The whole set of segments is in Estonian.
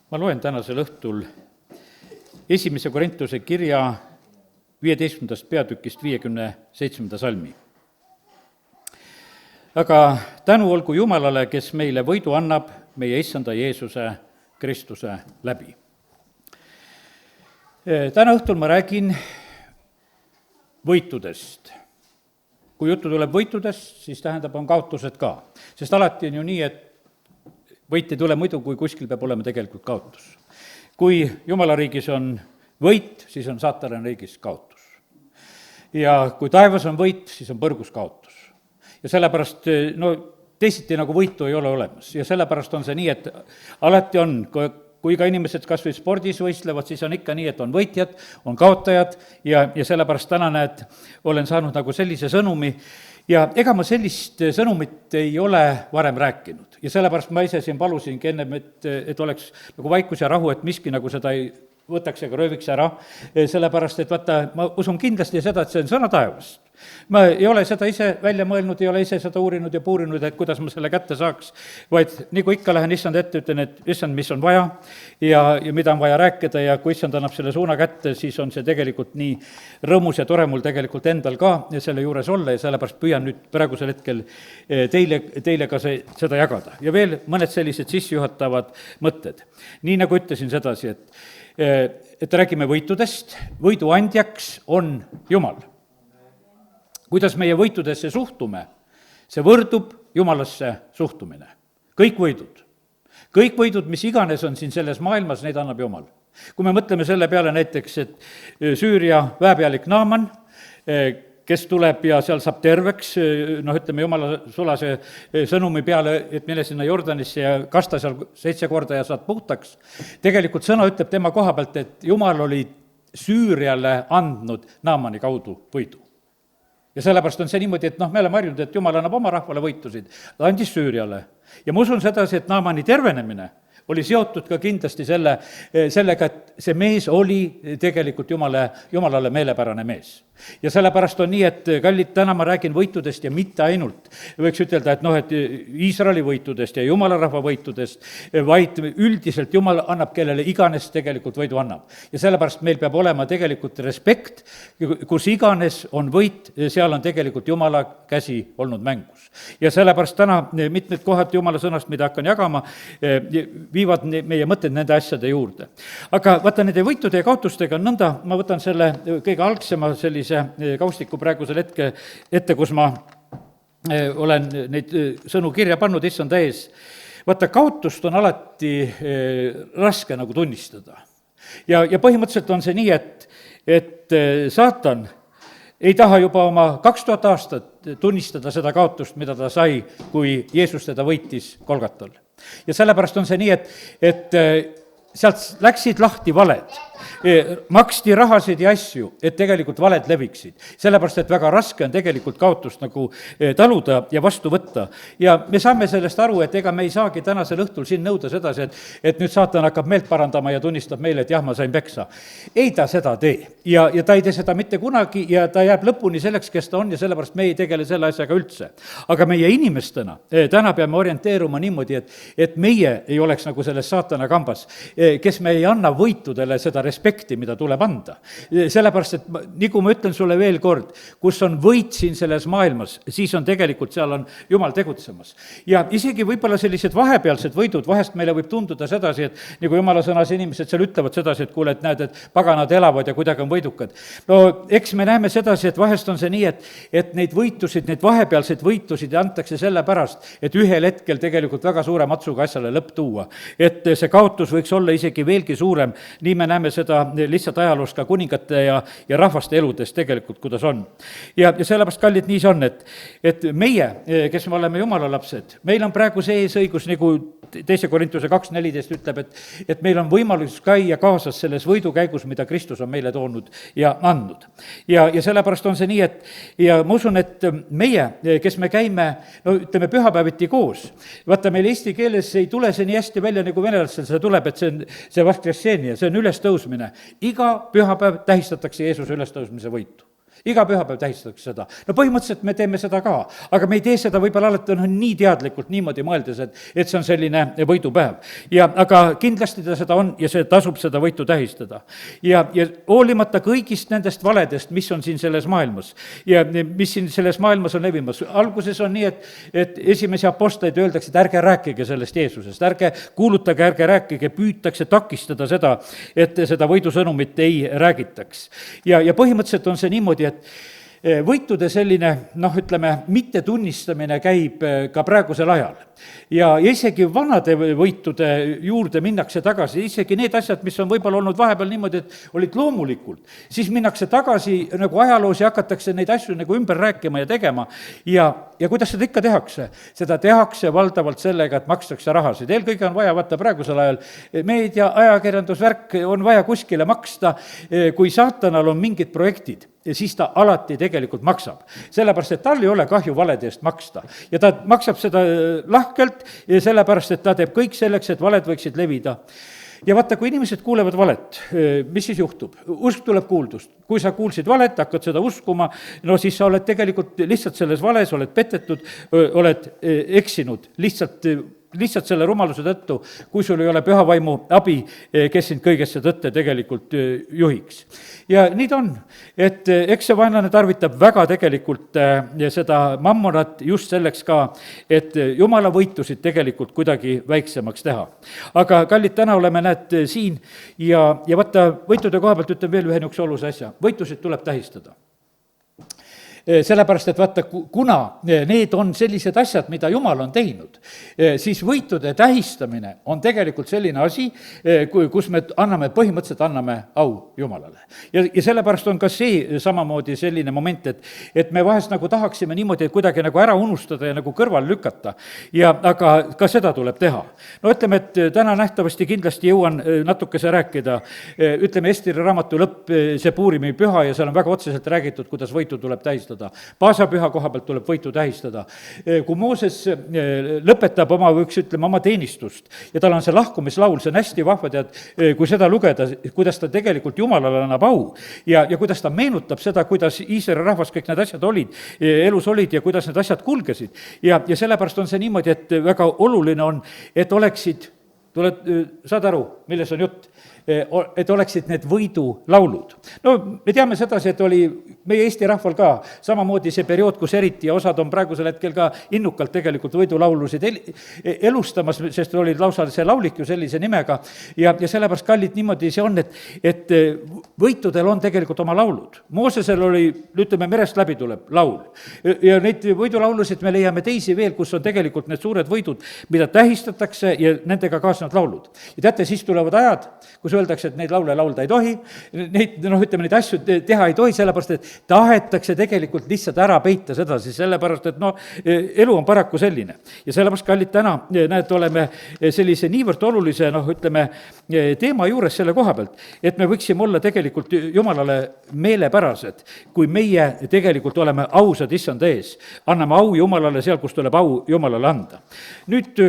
ma loen tänasel õhtul 1. Korintuse kirja 15. peatükist 57. salmi. Aga tänu olgu Jumalale, kes meile võidu annab meie issanda Jeesuse Kristuse läbi. Täna õhtul ma räägin võitudest. Kui juttu tuleb võitudest, siis tähendab, on kaotused ka. Sest alati on ju nii, et võit ei tule muidu, kui kuskil peab olema tegelikult kaotus. Kui Jumala riigis on võit, siis on saatana riigis kaotus. Ja kui taevas on võit, siis on põrgus kaotus. Ja sellepärast, teisiti nagu võitu ei ole olemas. Ja sellepärast on see nii, et alati on, kui ka inimesed kas või spordis võistlevad, siis on ikka nii, et on võitjad, on kaotajad ja sellepärast täna näed, olen saanud nagu sellise sõnumi ja ega ma sellist sõnumit ei ole varem rääkinud. Ja sellepärast ma ise siin palusingi ennem, et oleks nagu vaikus ja rahu, et miski nagu seda ei võtaks ega rööviks ära, sellepärast et vaata, ma usun kindlasti seda, et see on sõna taevast. Ma ei ole seda ise välja mõelnud, ei ole ise seda uurinud ja puurinud, et kuidas ma selle kätte saaks, vaid nagu ikka lähen issand ette, ütlen, et issand, mis on vaja ja mida on vaja rääkida ja kui issand annab selle suuna kätte, siis on see tegelikult nii rõõmus ja tore mul tegelikult endal ka selle juures olla ja sellepärast püüan nüüd praegusel hetkel teile ka seda jagada. Ja veel mõned sellised sissejuhatavad mõtted. Nii nagu ütlesin sedasi, et räägime võitudest, võidu andjaks on Jumal. Kuidas meie võitudesse suhtume, see võrdub Jumalasse suhtumine. Kõik võidud, mis iganes on siin selles maailmas, neid annab Jumal. Kui me mõtleme selle peale näiteks, et Süüria väepealik Naaman, kes tuleb ja seal saab terveks, ütleme Jumala sulase sõnumi peale, et mine sinna Jordanisse ja kasta seal 7 korda ja saad puhtaks. Tegelikult sõna ütleb tema koha pealt, et Jumal oli Süüriale andnud Naamani kaudu võidu. Ja sellepärast on see niimoodi, et me oleme harjunud, et Jumal annab oma rahvale võitusid, ta andis Süüriale. Ja ma usun sedasi, et Naamani tervenemine oli seotud ka kindlasti sellega, et see mees oli tegelikult Jumalale meelepärane mees. Ja sellepärast on nii, et kallid, täna ma räägin võitudest ja mitte ainult, võiks ütelda, et Iisraeli võitudest ja Jumala rahva võitudest, vaid üldiselt Jumal annab, kellele iganes tegelikult võidu annab. Ja sellepärast meil peab olema tegelikult respekt, kus iganes on võit, seal on tegelikult Jumala käsi olnud mängus. Ja sellepärast täna mitmed kohad Jumala sõnast, mida hakkan jagama, viivad meie mõtted nende asjade juurde. Aga vaata, nende võitude ja kaotustega on nõnda, ma võtan selle kõige algsema sellise kaustiku praegusel ette, kus ma olen neid sõnu kirja pannud issanda ees. Vaata, kaotust on alati raske nagu tunnistada. Ja põhimõtteliselt on see nii, et saatan ei taha juba oma 2000 aastat tunnistada seda kaotust, mida ta sai, kui Jeesus teda võitis Golgatal. Ja sellepärast on see nii, et sealt läksid lahti valed, maksti rahasid ja asju, et tegelikult valed leviksid. Sellepärast, et väga raske on tegelikult kaotust nagu taluda ja vastu võtta. Ja me saame sellest aru, et ega me ei saagi tänasel õhtul siin nõuda sedasi, et nüüd saatan hakkab meelt parandama ja tunnistab meile, et jah, ma sain peksa. Ei ta seda tee. Ja ta ei tee seda mitte kunagi ja ta jääb lõpuni selleks, kes ta on ja sellepärast me ei tegele selle asjaga üldse. Aga meie inimestena täna peame orienteeruma niimoodi, et meie ei oleks nagu selles saatana kambas, kes me ei anna võitudele seda respekti, mida tuleb anda. Sellepärast, et nagu ma ütlen sulle veel kord, kus on võit siin selles maailmas, siis on tegelikult, seal on Jumal tegutsemas. Ja isegi võib-olla sellised vahepealsed võidud, vahest meile võib tunduda sedasi, et nagu Jumala sõnas inimesed seal ütlevad sedasi, et kuule, et näed, et paganad elavad ja kuidagi on võidukad. No eks me näeme sedasi, et vahest on see nii, et neid võitusid, neid vahepealseid võitusid antakse sellepärast, et ühel hetkel tegelikult väga suure matsuga asjale lõpp tuua. Et see kaotus võiks olla isegi veelgi suurem, nii me näeme seda lihtsalt ajaloos ka kuningate ja rahvaste eludes tegelikult, kuidas on. Ja sellepärast, kallid, nii see on, et meie, kes me oleme Jumala lapsed, meil on praegu see eesõigus, nagu 2. Korintuse 2.14 ütleb, et meil on võimalus käia kaasas selles võidukäigus, mida Kristus on meile toonud ja andnud. Ja sellepärast on see nii, et ja ma usun, et meie, kes me käime, ütleme, pühapäeviti koos, vaata, meil eesti keeles ei tule see nii hästi välja, nagu venelastel see tuleb, et see vaskresseenia, see on ülestõusmine. Iga pühapäev tähistatakse Jeesuse ülestõusmise võitu. iga pühapäev tähistatakse seda. No põhimõtteliselt me teeme seda ka, aga me ei tee seda võib-olla alati nii teadlikult niimoodi mõeldes, et see on selline võidupäev. Aga kindlasti ta seda on ja see tasub seda võitu tähistada. Ja hoolimata kõigist nendest valedest, mis on siin selles maailmas ja mis siin selles maailmas on levimas, alguses on nii, et esimesi apostleid öeldakse, et ärge rääkige sellest Jeesusest, ärge kuulutage, ärge rääkige, püütakse takistada seda, et seda võidusõnumit ei räägitaks. Ja põhimõtteliselt on see niimoodi, et võitude selline, ütleme, mittetunnistamine käib ka praegusel ajal. Ja isegi vanade võitude juurde minnakse tagasi, isegi need asjad, mis on võib-olla olnud vahepeal niimoodi, et olid loomulikult, siis minnakse tagasi nagu ajaloos ja hakatakse neid asju nagu ümber rääkima ja tegema. Ja kuidas seda ikka tehakse? Seda tehakse valdavalt sellega, et makstakse rahasid. Eelkõige on vaja, vaata praegusel ajal, meedia, ajakirjandusvärk on vaja kuskile maksta, kui saatanal on mingid projektid, ja siis ta alati tegelikult maksab. Sellepärast, et tal ei ole kahju valede eest maksta. Ja ta maksab seda lahkelt, sellepärast, et ta teeb kõik selleks, et valed võiksid levida. Ja vaata, kui inimesed kuulevad valet, mis siis juhtub? Usk tuleb kuuldust. Kui sa kuulsid valet, hakkad seda uskuma, no siis sa oled tegelikult lihtsalt selles vales, oled petetud, oled eksinud, lihtsalt selle rumaluse tõttu, kui sul ei ole püha vaimu abi, kes sind kõigesse tõtte tegelikult juhiks. Ja nii ta on, et eks see vaenlane tarvitab väga tegelikult seda mammonat just selleks ka, et jumala võitusid tegelikult kuidagi väiksemaks teha. Aga kallid, täna oleme, näed, siin ja vaata, võitude koha pealt ütlen veel ühe niisuguse olulise asja, võitusid tuleb tähistada. Sellepärast, et vaata, kuna need on sellised asjad, mida Jumal on teinud, siis võitude tähistamine on tegelikult selline asi, kus me põhimõtteliselt anname au Jumalale. Ja sellepärast on ka see samamoodi selline moment, et me vahest nagu tahaksime niimoodi kuidagi nagu ära unustada ja nagu kõrval lükata, aga ka seda tuleb teha. No ütleme, et täna nähtavasti kindlasti jõuan natukese rääkida, ütleme, Esteri raamatu lõpp, see Puurimi püha, ja seal on väga otseselt räägitud, kuidas võitu tuleb tähistada. Paasapüha koha pealt tuleb võitu tähistada. Kui Mooses lõpetab oma teenistust ja tal on see lahkumislaul, see on hästi vahva, tead, kui seda lugeda, kuidas ta tegelikult Jumalale annab au ja kuidas ta meenutab seda, kuidas Iisraeli rahvas kõik need asjad olid, elus olid ja kuidas need asjad kulgesid. Ja sellepärast on see niimoodi, et väga oluline on, et oleksid, saad aru, milles on jutt? Et oleksid need võidulaulud. No me teame sedasi, et oli meie Eesti rahval ka samamoodi see periood, kus eriti ja osad on praegusel hetkel ka innukalt tegelikult võidulaulusid elustamas, sest olid lausa see laulik ju sellise nimega ja sellepärast, kallid, niimoodi see on, et võitudel on tegelikult oma laulud. Moosesel oli, ütleme, merest läbi tuleb laul ja neid võidulaulusid me leiame teisi veel, kus on tegelikult need suured võidud, mida tähistatakse ja nendega kaasnevad laulud. Ja teate, siis tulevad ajad, kus öeldakse, et neid laule laulda ei tohi, neid asju teha ei tohi, sellepärast, et tahetakse tegelikult lihtsalt ära peita sedasi, sellepärast, et elu on paraku selline. Ja sellepärast, kallid, täna, näed, oleme sellise niivõrd olulise, teema juures selle koha pealt, et me võiksime olla tegelikult Jumalale meelepärased, kui meie tegelikult oleme ausad issanda ees, anname au Jumalale seal, kus tuleb au Jumalale anda. Nüüd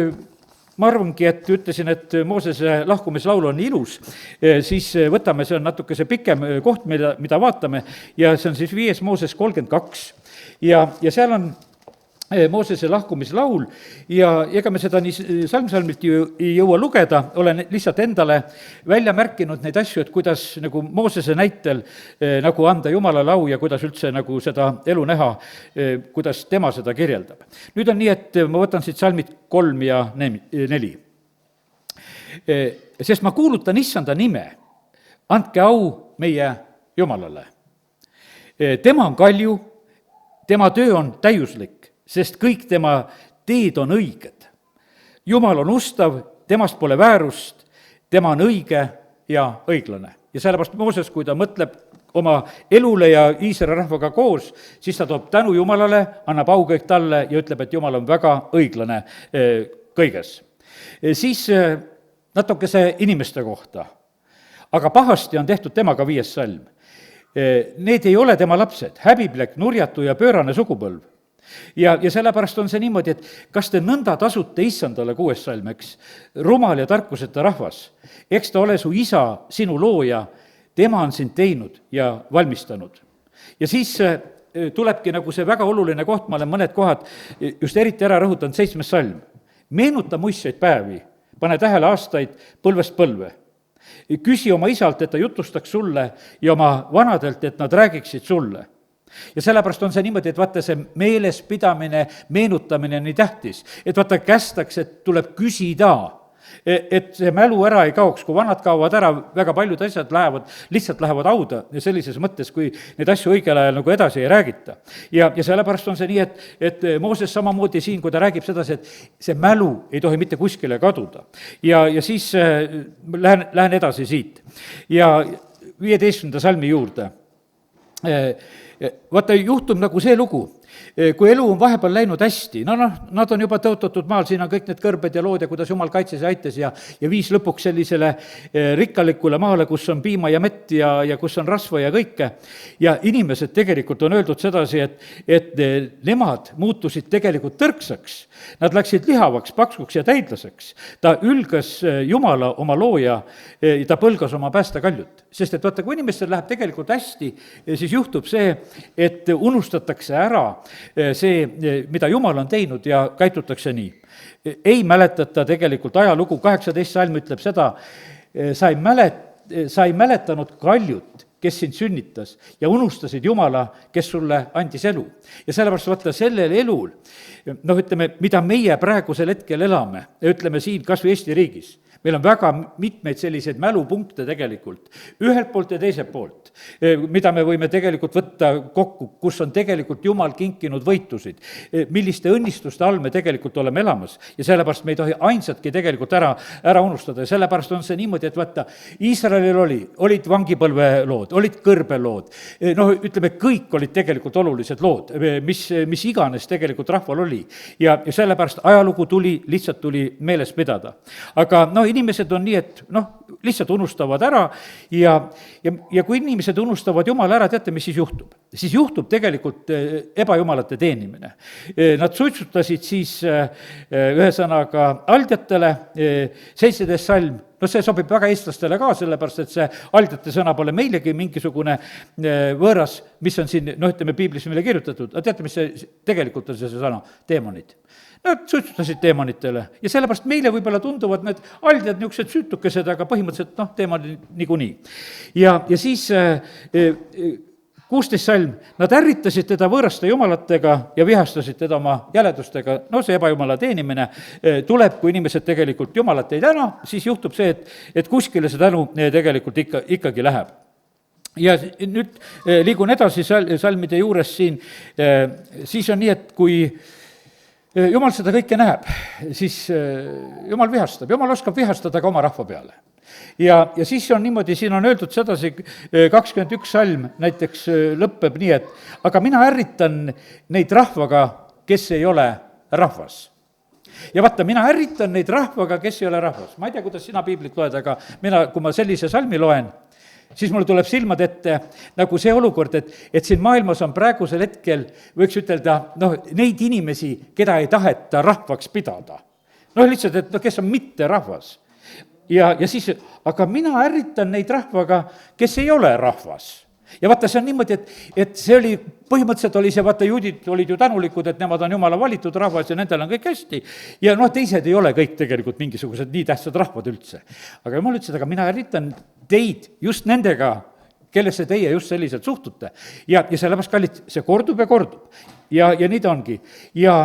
ma arvangi, et ütlesin, et Moosese lahkumislaul on ilus, siis võtame, see on natukese pikem koht, mida vaatame, ja see on siis 5. Mooses 32. Ja seal on Moosese lahkumislaul ja ega me seda nii salmsalmilt ei jõua lugeda, olen lihtsalt endale välja märkinud neid asju, et kuidas nagu Moosese näitel nagu anda Jumalale au ja kuidas üldse nagu seda elu näha, kuidas tema seda kirjeldab. Nüüd on nii, et ma võtan siit salmid 3 ja 4. Sest ma kuulutan issanda nime, andke au meie Jumalale. Tema on kalju, tema töö on täiuslik, sest kõik tema teed on õiged. Jumal on ustav, temast pole väärust, tema on õige ja õiglane. Ja sellepärast Mooses, kui ta mõtleb oma elule ja Iisraeli rahvaga koos, siis ta toob tänu Jumalale, annab au kõik talle ja ütleb, et Jumal on väga õiglane kõiges. Siis natukese inimeste kohta. Aga pahasti on tehtud temaga 5. salm. Need ei ole tema lapsed, häbiplek, nurjatu ja pöörane sugupõlv. Ja sellepärast on see niimoodi, et kas te nõnda tasute issandale 6. salm, eks, rumal ja tarkuseta rahvas, eks ta ole su isa, sinu looja, tema on sind teinud ja valmistanud. ja siis tulebki nagu see väga oluline koht, ma olen mõned kohad just eriti ära rõhutanud, 7. salm. Meenuta muistseid päevi, pane tähele aastaid põlvest põlve. Küsi oma isalt, et ta jutustaks sulle ja oma vanadelt, et nad räägiksid sulle. Ja sellepärast on see niimoodi, et vaata, see meelespidamine, meenutamine on nii tähtis, et vaata, kästakse, et tuleb küsida, et see mälu ära ei kaoks, kui vanad kaovad ära, väga paljud asjad lihtsalt lähevad hauda ja sellises mõttes, kui neid asju õigel ajal nagu edasi ei räägita. Ja sellepärast on see nii, et Mooses samamoodi siin, kui ta räägib sedasi, et see mälu ei tohi mitte kuskile kaduda. Ja siis lähen edasi siit ja 15. salmi juurde. Vaata, juhtub nagu see lugu, kui elu on vahepeal läinud hästi, nad on juba tõotatud maal, siin on kõik need kõrbed ja lood ja kuidas jumal kaitses ja aitas ja viis lõpuks sellisele rikkalikule maale, kus on piima ja mett ja kus on rasva ja kõike. Ja inimesed tegelikult on öeldud sedasi, et nemad muutusid tegelikult tõrksaks. Nad läksid lihavaks, paksuks ja täidlaseks. Ta ülgas Jumala oma looja, ta põlgas oma päästekaljut. Sest et vaata, kui inimestel läheb tegelikult hästi, siis juhtub see, et unustatakse ära see, mida Jumal on teinud ja käitutakse nii. Ei mäletata tegelikult ajalugu, 18. salm ütleb seda, sa ei mäletanud kaljut, kes sind sünnitas ja unustasid Jumala, kes sulle andis elu. Ja sellepärast vaata sellel elul, ütleme, mida meie praegusel hetkel elame, ütleme siin kas või Eesti riigis, meil on väga mitmeid selliseid mälupunkte tegelikult, ühelt poolt ja teiselt poolt, mida me võime tegelikult võtta kokku, kus on tegelikult Jumal kinkinud võitusid, milliste õnnistuste all me tegelikult oleme elamas ja sellepärast me ei tohi ainsatki tegelikult ära unustada ja sellepärast on see niimoodi, et vaata, Iisraelil olid vangipõlvelood, olid kõrbelood, ütleme, kõik olid tegelikult olulised lood, mis iganes tegelikult rahval oli ja sellepärast ajalugu lihtsalt tuli meeles pidada. Aga inimesed on nii, et lihtsalt unustavad ära ja kui inimesed unustavad Jumala ära, teate, mis siis juhtub? Siis juhtub tegelikult ebajumalate teenimine. Nad suitsutasid siis ühesõnaga aldjatele, 17. salm, see sobib väga eestlastele ka, sellepärast et see aldjate sõna pole meilegi mingisugune võõras, mis on siin, ütleme, piiblis meile kirjutatud, aga teate, mis see tegelikult on see sõna? Teemonid. Nad suitsutasid teemonitele ja sellepärast meile võib-olla tunduvad need aldjad niisugused süütukesed, aga põhimõtteliselt teemonid niikuinii. Ja siis 16. salm, nad ärritasid teda võõraste jumalatega ja vihastasid teda oma jäledustega, see ebajumala teenimine tuleb, kui inimesed tegelikult jumalat ei täna, siis juhtub see, et kuskile see tänu tegelikult ikkagi läheb. Ja nüüd liigun edasi salmide juures siin, siis on nii, et kui Jumal seda kõike näeb, siis Jumal vihastab, Jumal oskab vihastada ka oma rahva peale. Ja siis on niimoodi, siin on öeldud sedasi, 21. salm näiteks lõppeb nii, et aga mina ärritan neid rahvaga, kes ei ole rahvas. Ja vaata, mina ärritan neid rahvaga, kes ei ole rahvas. Ma ei tea, kuidas sina piiblit loed, aga kui ma sellise salmi loen, siis mulle tuleb silmad ette nagu see olukord, et siin maailmas on praegusel hetkel, võiks ütelda, neid inimesi, keda ei taheta rahvaks pidada. Lihtsalt, et kes on mitte rahvas. Ja siis, aga mina ärritan neid rahvaga, kes ei ole rahvas. Ja vaata, see on niimoodi, et see oli, põhimõtteliselt oli see, vaata, juudid olid ju tänulikud, et nemad on Jumala valitud rahvas ja nendel on kõik hästi. Ja teised ei ole kõik tegelikult mingisugused nii tähtsad rahvad üldse. Aga Jumal ütles, aga mina ärritan teid just nendega, kellesse teie just selliselt suhtute. Ja sellepärast, kallid, see kordub ja kordub. Ja nii ta ongi. Ja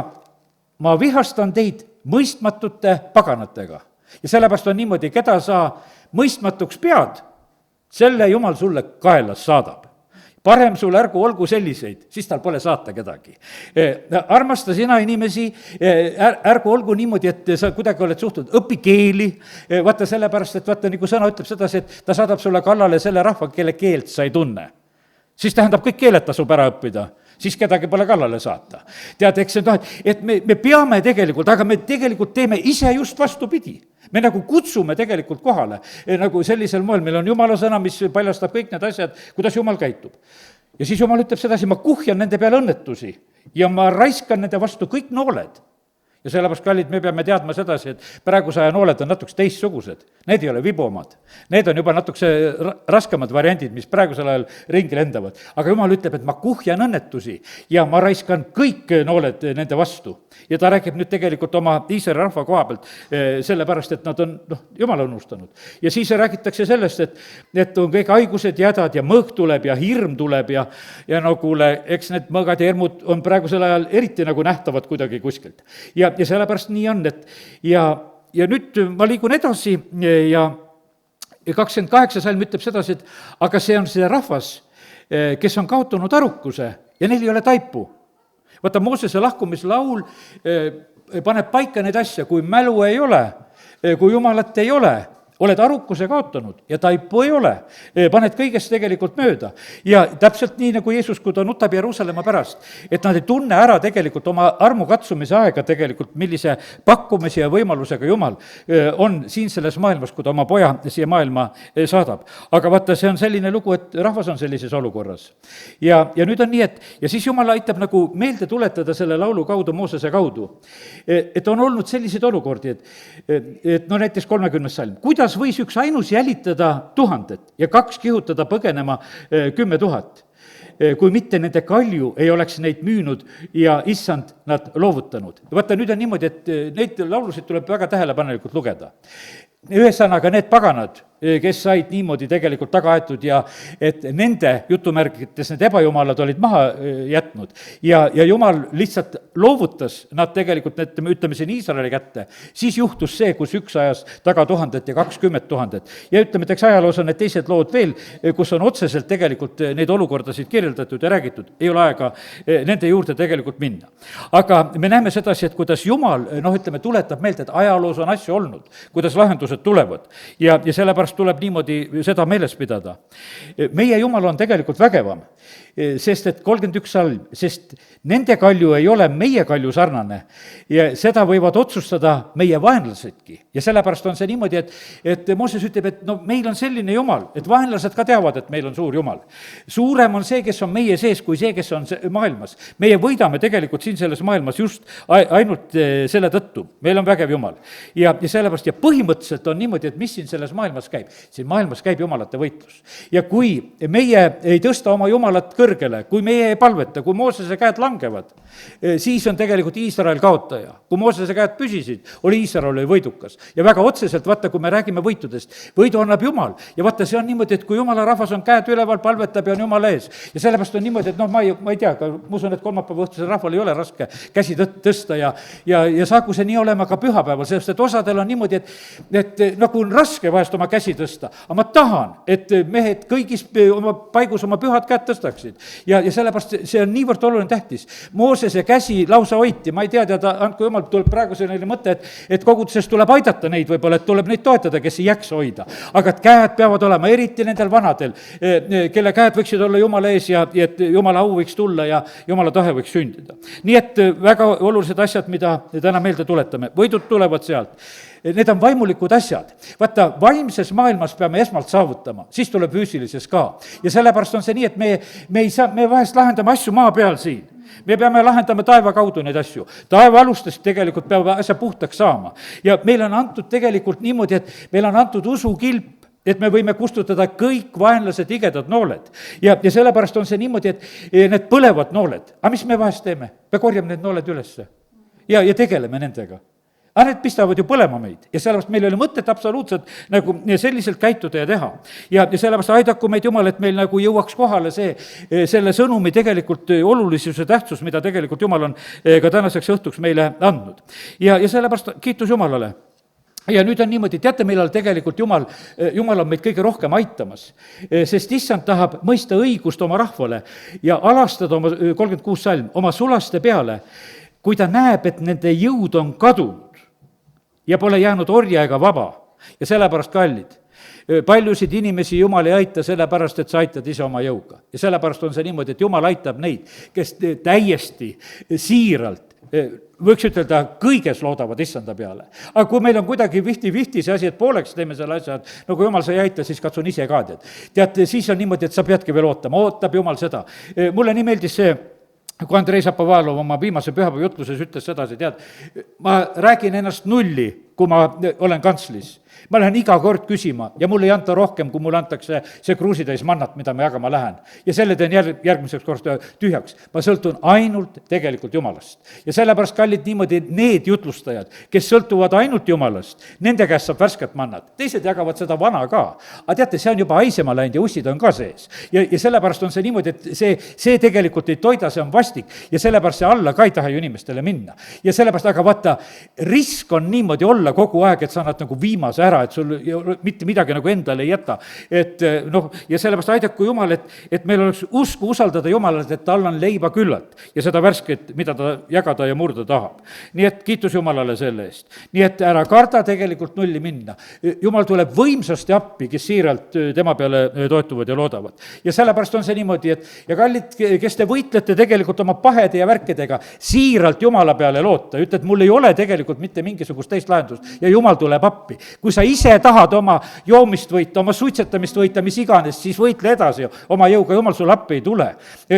ma vihastan teid mõistmatute paganatega. Ja sellepärast on niimoodi, keda sa mõistmatuks pead, selle Jumal sulle kaelas saadab. Parem sul ärgu olgu selliseid, siis tal pole saata kedagi. Armasta sina inimesi, ärgu olgu niimoodi, et sa kuidagi oled suhtunud, õpi keeli, vaata sellepärast, et vaata, nagu sõna ütleb sedasi, et ta saadab sulle kallale selle rahva, kelle keelt sa ei tunne. Siis tähendab, kõik keeled tasub ära õppida, siis kedagi pole kallale saata. Tead, eks see et me peame tegelikult, aga me tegelikult teeme ise just vastupidi. Me nagu kutsume tegelikult kohale, nagu sellisel moel, meil on Jumala sõna, mis paljastab kõik need asjad, kuidas Jumal käitub. Ja siis Jumal ütleb sedasi, ma kuhjan nende peale õnnetusi ja ma raiskan nende vastu kõik nooled. ja sellepärast, kallid, me peame teadma sedasi, et praeguse aja nooled on natukese teistsugused. Need ei ole vibomad. Need on juba natukese raskemad variandid, mis praegusel ajal ringi lendavad. aga jumal ütleb, et ma kuhjan õnnetusi ja ma raiskan kõik nooled nende vastu. ja ta räägib nüüd tegelikult oma Iisraeli rahva koha pealt, sellepärast, et nad on, Jumal unustanud. ja siis räägitakse sellest, et on kõik haigused ja hädad ja mõõk tuleb ja hirm tuleb ja no kuule, eks need mõõgad ja hirmud on praegusel ajal eriti nagu nähtavad kuidagi kuskilt. ja sellepärast nii on, et ja nüüd ma liigun edasi ja 28 salm ütleb sedasi, et aga see on see rahvas, kes on kaotanud arukuse ja neil ei ole taipu. vaata, Moosese lahkumislaul paneb paika neid asja, kui mälu ei ole, kui jumalat ei ole, oled arukuse kaotanud ja taipu ei ole, paned kõigest tegelikult mööda. ja täpselt nii, nagu Jeesus, kui ta nutab Jeruusalemma pärast, et nad ei tunne ära tegelikult oma armu katsumise aega tegelikult, millise pakkumise ja võimalusega Jumal on siin selles maailmas, kui ta oma poja siia maailma saadab. aga vaata, see on selline lugu, et rahvas on sellises olukorras. ja nüüd on nii, et ja siis Jumal aitab nagu meelde tuletada selle laulu kaudu, Moosese kaudu, et on olnud selliseid olukordi, et no näiteks 30. salm, kuidas võis üks ainus jälitada 1000 ja 2 kihutada põgenema 10 000, kui mitte nende kalju ei oleks neid müünud ja issand nad loovutanud. vaata, nüüd on niimoodi, et neid laulusid tuleb väga tähelepanelikult lugeda. ühesõnaga, need paganad, kes said niimoodi tegelikult taga aetud ja et nende jutumärgites need ebajumalad olid maha jätnud ja Jumal lihtsalt loovutas nad tegelikult, ütleme siin Iisraeli kätte, siis juhtus see, kus üks ajas taga 1000 ja 20 000. ja ütleme, et eks ajaloos on need teised lood veel, kus on otseselt tegelikult neid olukordasid kirjeldatud ja räägitud, ei ole aega nende juurde tegelikult minna. aga me näeme sedasi, et kuidas Jumal, ütleme, tuletab meelde, et ajaloos on asju olnud, kuidas lahendused tulevad ja sellepärast tuleb niimoodi seda meeles pidada. meie Jumal on tegelikult vägevam, sest et 31 salm, sest nende kalju ei ole meie kalju sarnane ja seda võivad otsustada meie vaenlasedki. ja sellepärast on see niimoodi, et Mooses ütleb, et meil on selline Jumal, et vaenlased ka teavad, et meil on suur Jumal. suurem on see, kes on meie sees, kui see, kes on maailmas. meie võidame tegelikult siin selles maailmas just ainult selle tõttu, meil on vägev Jumal. ja sellepärast ja põhimõtteliselt on niimoodi, et mis siin selles maailmas käib? siin maailmas käib jumalate võitlus. ja kui meie ei tõsta oma Jumalat kõrgele, kui meie ei palveta, kui Moosese käed langevad, siis on tegelikult Iisrael kaotaja. kui Moosese käed püsisid, oli Iisrael võidukas. ja väga otseselt, vaata, kui me räägime võitudest, võidu annab Jumal. ja vaata, see on niimoodi, et kui Jumala rahvas on käed üleval, palvetab ja on Jumala ees. ja sellepärast on niimoodi, et ma ei tea, aga ma usun, et kolmapäeva õhtusel rahval ei ole raske käsi tõsta ja saagu see nii olema ka pühapäeval, sest et osadel on niimoodi, et nagu on raske vahest oma käsi tõsta, aga ma tahan, et mehed kõigis oma paigus oma pühad käed tõstaksid. ja sellepärast see on niivõrd oluline tähtis. Moosese käsi lausa hoiti, ma ei tea, andku Jumal, tuleb praegu selline mõte, et koguduses tuleb aidata neid võib-olla, et tuleb neid toetada, kes ei jaksa hoida. aga et käed peavad olema, eriti nendel vanadel, kelle käed võiksid olla Jumala ees ja et Jumala au võiks tulla ja Jumala tahe võiks sündida. nii et väga olulised asjad, mida täna meelde tuletame, võidud tulevad sealt. Need on vaimulikud asjad. vaata, vaimses maailmas peame esmalt saavutama, siis tuleb füüsilises ka. ja sellepärast on see nii, et me vahest lahendame asju maa peal siin. me peame lahendama taeva kaudu neid asju. taeva alustest tegelikult peab asja puhtaks saama. ja meile on antud tegelikult niimoodi, et meil on antud usukilp, et me võime kustutada kõik vaenlased igedad nooled. ja sellepärast on see niimoodi, et need põlevad nooled. aga mis me vahest teeme? me korjame need nooled ülesse ja tegeleme nendega. aga need pistavad ju põlema meid ja sellepärast meil ei ole mõtet absoluutselt nagu selliselt käituda ja teha. ja sellepärast aidaku meid Jumal, et meil nagu jõuaks kohale selle sõnumi tegelikult olulisuse tähtsus, mida tegelikult Jumal on ka tänaseks õhtuks meile andnud. ja sellepärast kiitus Jumalale. ja nüüd on niimoodi, teate, millal tegelikult Jumal on meid kõige rohkem aitamas, sest issand tahab mõista õigust oma rahvale ja alastada oma 36 salm oma sulaste peale, kui ta näeb, et nende jõud on kadunud ja pole jäänud orja ega vaba. ja sellepärast, kallid, paljusid inimesi Jumal ei aita sellepärast, et sa aitad ise oma jõuga. ja sellepärast on see niimoodi, et Jumal aitab neid, kes täiesti siiralt, võiks ütelda, kõiges loodavad issanda peale. aga kui meil on kuidagi vihti see asi, et pooleks teeme selle asja, et no kui Jumal sa ei aita, siis katsun ise ka, tead, siis on niimoodi, et sa peadki veel ootama, ootab Jumal seda. mulle nii meeldis see kui Andrei Zapovalov oma viimase pühapäeva jutluses ütles sedasi, tead, ma räägin ennast nulli, kui ma olen kantslis. Ma lähen iga kord küsima ja mulle ei anta rohkem, kui mulle antakse see kruusitäis mannat, mida ma jagama lähen. Ja selle teen järgmiseks korda tühjaks. Ma sõltun ainult tegelikult Jumalast. Ja sellepärast, kallid, niimoodi need jutlustajad, kes sõltuvad ainult Jumalast, nende käest saab värsket mannat. Teised jagavad seda vana ka. Aga teate, see on juba haisema läinud ja ussid on ka sees. Ja sellepärast on see niimoodi, et see tegelikult ei toida, see on vastik. Ja sellepärast see alla ka ei taha ju inimestele minna. Ja sellepärast, aga vaata, risk on niimoodi olla kogu aeg, et sa annad nagu viimase ära, et sul mitte midagi nagu endale ei jäta. Et noh, ja sellepärast aidaku Jumal, et meil oleks usku usaldada Jumalat, et tal on leiba küllalt ja seda värsket, mida ta jagada ja murda tahab. Nii et kiitus Jumalale selle eest. Nii et ära karda tegelikult nulli minna. Jumal tuleb võimsasti appi, kes siiralt tema peale toetuvad ja loodavad. Ja sellepärast on see niimoodi, et ja kallid, kes te võitlete tegelikult oma pahede ja värkidega, siiralt Jumala peale loota, ütled, mul ei ole tegelikult mitte mingisugust teist lahendust ja Jumal tuleb appi. Kui sa ise tahad oma joomist võita, oma suitsetamist võita, mis iganes, siis võitle edasi oma jõuga, Jumal sul appi ei tule.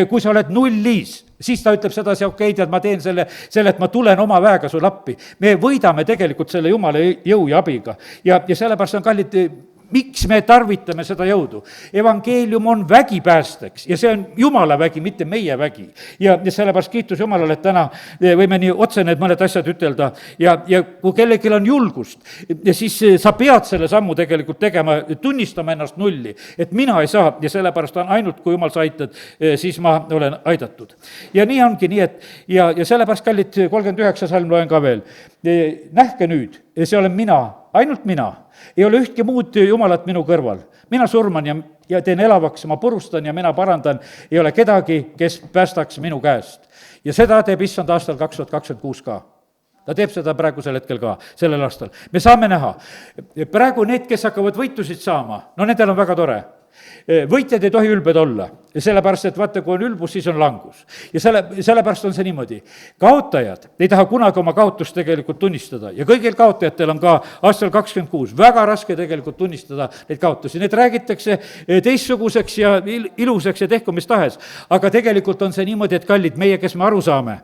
Kui sa oled nullis, siis ta ütleb sedasi, okei, tead, ma teen selle, et ma tulen oma väega sul appi. Me võidame tegelikult selle Jumala jõu ja abiga. Ja sellepärast on kallid, miks me tarvitame seda jõudu? Evangeelium on vägi päästeks ja see on Jumala vägi, mitte meie vägi. Ja sellepärast kiitus Jumalale, et täna võime nii otse need mõned asjad ütelda ja kui kellelgi on julgust, ja siis sa pead selle sammu tegelikult tegema, tunnistama ennast nulli, et mina ei saa ja sellepärast on ainult, kui Jumal sa aitad, siis ma olen aidatud. Ja nii ongi nii, et ja sellepärast, kallid, 39 salm loen ka veel. Nähke nüüd, see olen mina, ainult mina. Ei ole ühtki muud Jumalat minu kõrval. Mina surman ja teen elavaks, ma purustan ja mina parandan. Ei ole kedagi, kes päästaks minu käest. Ja seda teeb issand aastal 2026 ka. Ta teeb seda praegusel hetkel ka, sellel aastal. Me saame näha. Praegu need, kes hakkavad võitusid saama, no nendel on väga tore. Võitjad ei tohi ülbed olla, sellepärast, et vaata, kui on ülbus, siis on langus. Ja sellepärast on see niimoodi. Kaotajad ei taha kunagi oma kaotust tegelikult tunnistada ja kõigil kaotajatel on ka aastal 26 väga raske tegelikult tunnistada neid kaotusi. Need räägitakse teistsuguseks ja ilusaks ja tehku mis tahes, aga tegelikult on see niimoodi, et kallid, meie, kes me aru saame,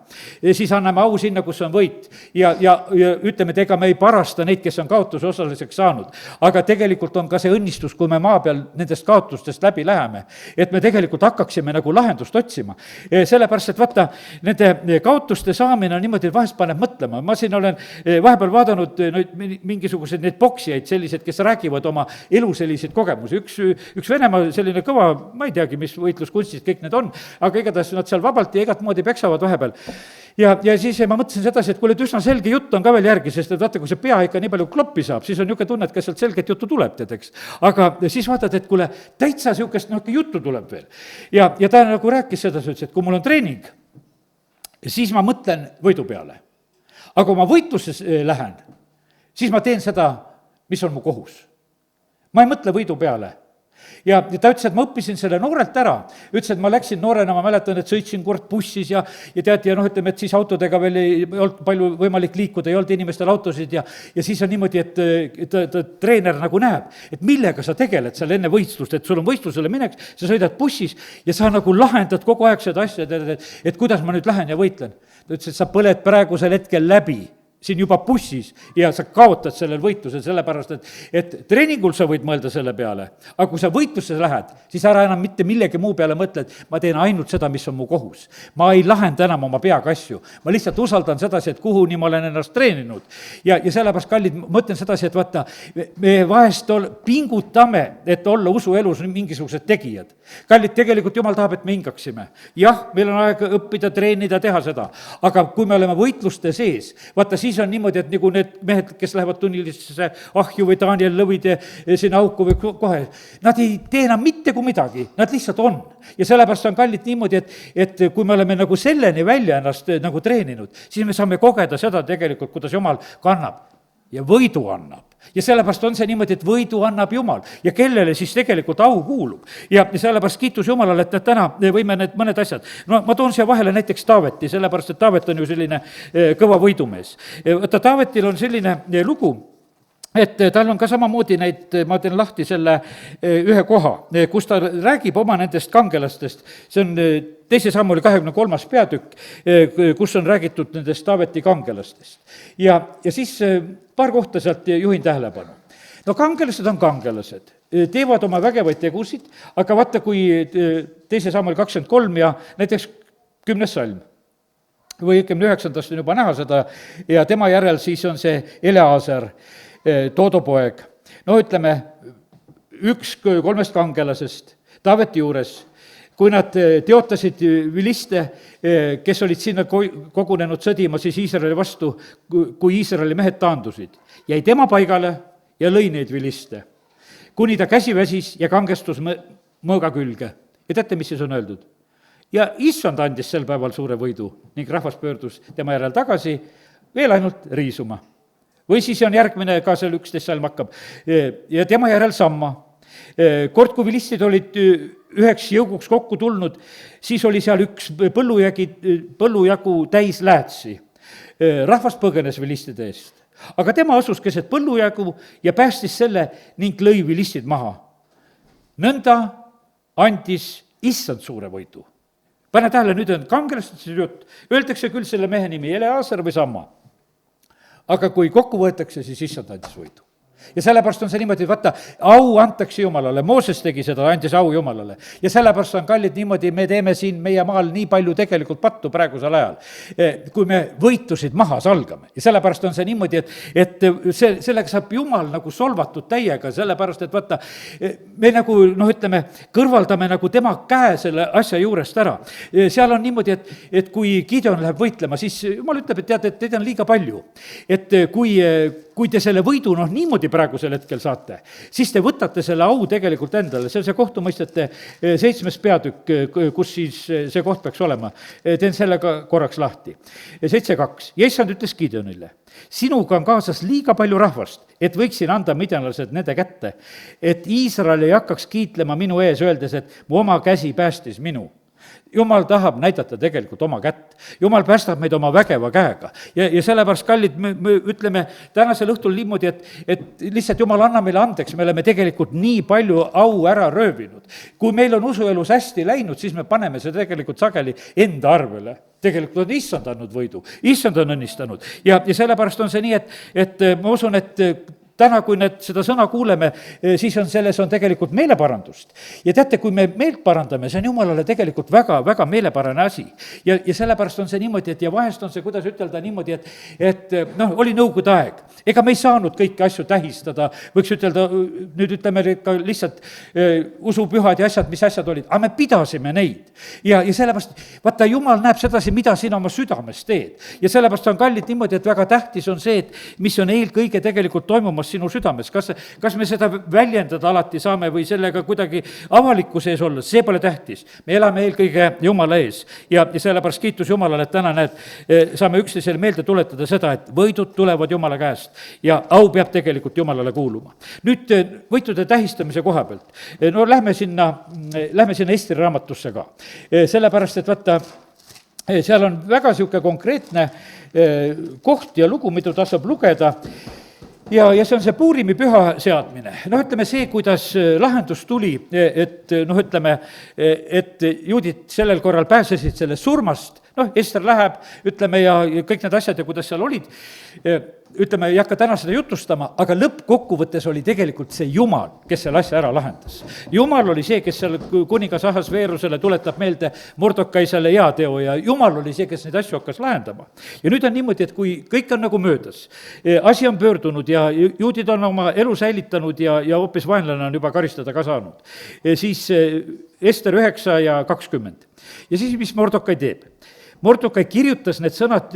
siis anname au sinna, kus on võit ja ütleme, et ega me ei parasta neid, kes on kaotuse osaliseks saanud, aga tegelikult on ka see õnnistus, kui me maa peal nendest kaotustest läbi läheme, et me tegelikult hakkaksime nagu lahendust otsima. Sellepärast, et vaata, nende kaotuste saamine on niimoodi, et vahest paneb mõtlema. Ma siin olen vahepeal vaadanud mingisuguseid neid poksijaid, sellised, kes räägivad oma elu selliseid kogemusi. Üks Venemaa selline kõva, ma ei teagi, mis võitluskunstid kõik need on, aga igatahes nad seal vabalt ja igat moodi peksavad vahepeal. Ja siis ma mõtlesin sedasi, et kuule, üsna selge jutt on ka veel järgi, sest et vaata, kui see pea ikka nii palju kloppi saab, siis on niisugune tunne, et kas sealt selget juttu tuleb, teadeks. Aga siis vaatad, et kuule, täitsa niisugust juttu tuleb veel. Ja ta nagu rääkis sedasi, et kui mul on treening, siis ma mõtlen võidu peale. Aga kui ma võitluses lähen, siis ma teen seda, mis on mu kohus. Ma ei mõtle võidu peale. Ja ta ütles, et ma õppisin selle noorelt ära. Ütles, et ma läksin noorena, ma mäletan, et sõitsin kord bussis ja tead, ja ütleme, et siis autodega veel ei olnud palju võimalik liikuda, ei olnud inimestel autosid ja siis on niimoodi, et ta treener nagu näeb, et millega sa tegeled seal enne võistlust, et sul on võistlusele mineks, sa sõidad bussis ja sa nagu lahendad kogu aeg seda asja, et kuidas ma nüüd lähen ja võitlen. Ta ütles, et sa põled praegusel hetkel läbi siin juba bussis ja sa kaotad sellel võitlusel, sellepärast, et treeningul sa võid mõelda selle peale, aga kui sa võitlusse lähed, siis ära enam mitte millegi muu peale mõtled, ma teen ainult seda, mis on mu kohus. Ma ei lahenda enam oma peaga asju, ma lihtsalt usaldan sedasi, et kuhuni ma olen ennast treeninud. Ja sellepärast, kallid, mõtlen sedasi, et vaata, me vahest pingutame, et olla usuelus mingisugused tegijad. Kallid, tegelikult Jumal tahab, et me hingaksime. Jah, meil on aeg õppida, treenida, teha seda, aga kui me oleme võitluste sees, vaata, siis on niimoodi, et nagu need mehed, kes lähevad tunnilisse ahju või Daniel lõvid sinna auku või kohe, nad ei tee enam mitte kui midagi, nad lihtsalt on. Ja sellepärast on kallid niimoodi, et kui me oleme nagu selleni välja ennast nagu treeninud, siis me saame kogeda seda tegelikult, kuidas Jumal kannab ja võidu annab. Ja sellepärast on see niimoodi, et võidu annab Jumal ja kellele siis tegelikult au kuulub. Ja sellepärast kiitus Jumalale, et täna võime need mõned asjad. No ma toon siia vahele näiteks Taaveti, sellepärast, et Taavet on ju selline kõva võidumees. Võtta, Taavetil on selline lugu, et tal on ka samamoodi neid, ma teen lahti selle ühe koha, kus ta räägib oma nendest kangelastest, see on 2. Samueli 23. peatükk, kus on räägitud nendest Taaveti kangelastest. Ja siis paar kohta sealt juhin tähelepanu. No kangelased on kangelased, teevad oma vägevaid tegusid, aga vaata, kui 2. Samuel 23 ja näiteks 10. salm, või õigemini 9. on juba näha seda, ja tema järel siis on see Eleazar, Toodo poeg. No ütleme, üks 3 kangelasest Taaveti juures, kui nad teotasid viliste, kes olid sinna kogunenud sõdima siis Iisraeli vastu, kui Iisraeli mehed taandusid, jäi tema paigale ja lõi neid viliste, kuni ta käsi väsis ja kangestus mõõga külge. Ja teate, mis siis on öeldud? Ja issand andis sel päeval suure võidu ning rahvas pöördus tema järel tagasi veel ainult riisuma. Või siis on järgmine ka seal 11 salm hakkab ja tema järel samma. Kord, kui vilistid olid üheks jõuguks kokku tulnud, siis oli seal üks põllujagu täis läätsi. Rahvas põgenes vilistide eest, aga tema asus keset põllujagu ja päästis selle ning lõi vilistid maha. Nõnda andis issand suure võidu. Pane tähele, nüüd on kangelastest jutt, öeldakse küll selle mehe nimi Eleazar või Samma. Aga kui kokku võetakse, siis issand andis võidu. Ja sellepärast on see niimoodi, vaata, au antakse Jumalale, Mooses tegi seda, andis au Jumalale. Ja sellepärast on kallid niimoodi, me teeme siin meie maal nii palju tegelikult pattu praegusel ajal, kui me võitusid maha salgame. Ja sellepärast on see niimoodi, et sellega saab Jumal nagu solvatud täiega, sellepärast, et vaata, me nagu, ütleme, kõrvaldame nagu tema käe selle asja juurest ära. Seal on niimoodi, et kui Gideon läheb võitlema, siis Jumal ütleb, et tead, et teid on liiga palju. Et kui te selle võidu, niimoodi praegusel hetkel saate, siis te võtate selle au tegelikult endale, see on see kohtumõistete 7. peatükk, kus siis see koht peaks olema. Teen selle ka korraks lahti. 7.2. Ja issand ütles Gideonile, sinuga on kaasas liiga palju rahvast, et võiksin anda midjanlased nende kätte, et Iisrael ei hakkaks kiitlema minu ees, öeldes, et mu oma käsi päästis minu. Jumal tahab näidata tegelikult oma kätt. Jumal päästab meid oma vägeva käega. Ja sellepärast, kallid, me ütleme tänasel õhtul niimoodi, et lihtsalt Jumal anna meile andeks, me oleme tegelikult nii palju au ära röövinud. Kui meil on usuelus hästi läinud, siis me paneme see tegelikult sageli enda arvele. Tegelikult on issand andnud võidu, issand on õnnistanud. Ja sellepärast on see nii, et ma usun, et täna, kui seda sõna kuuleme, siis selles on tegelikult meeleparandust. Ja teate, kui me meelt parandame, see on Jumalale tegelikult väga, väga meelepärane asi. Ja sellepärast on see niimoodi, et ja vahest on see, kuidas ütelda niimoodi, et oli nõukogude aeg. Ega me ei saanud kõiki asju tähistada, võiks ütelda, nüüd ütleme ka lihtsalt usupühad ja asjad, mis asjad olid, aga me pidasime neid. Ja sellepärast, vaata, Jumal näeb sedasi, mida sina oma südames teed. Ja sellepärast on kallid niimoodi, et väga tähtis on see, et mis on eelkõige tegelikult toimumas sinu südames, kas me seda väljendada alati saame või sellega kuidagi avalikkuse ees olla, see pole tähtis. Me elame eelkõige Jumala ees ja sellepärast kiitus Jumalale, et täna saame üksteisele meelde tuletada seda, et võidud tulevad Jumala käest ja au peab tegelikult Jumalale kuuluma. Nüüd võitude tähistamise koha pealt. Lähme sinna Esteri raamatusse ka. Sellepärast, et vaata, seal on väga sihuke konkreetne koht ja lugu, mida ta saab lugeda. Ja see on see Puurimi püha seadmine. Ütleme see, kuidas lahendus tuli, et ütleme, et juudid sellel korral pääsesid sellest surmast, Ester läheb, ütleme, ja kõik need asjad ja kuidas seal olid, ütleme, ei hakka täna seda jutustama, aga lõppkokkuvõttes oli tegelikult see Jumal, kes selle asja ära lahendas. Jumal oli see, kes seal kuningas Ahasveerusele tuletab meelde Mordokaisele heateo ja Jumal oli see, kes neid asju hakkas lahendama. Ja nüüd on niimoodi, et kui kõik on nagu möödas, asi on pöördunud ja juudid on oma elu säilitanud ja hoopis vaenlane on juba karistada ka saanud, siis Ester 9 ja 20. Ja siis, mis Mordokai teeb? Mordokai kirjutas need sõnad,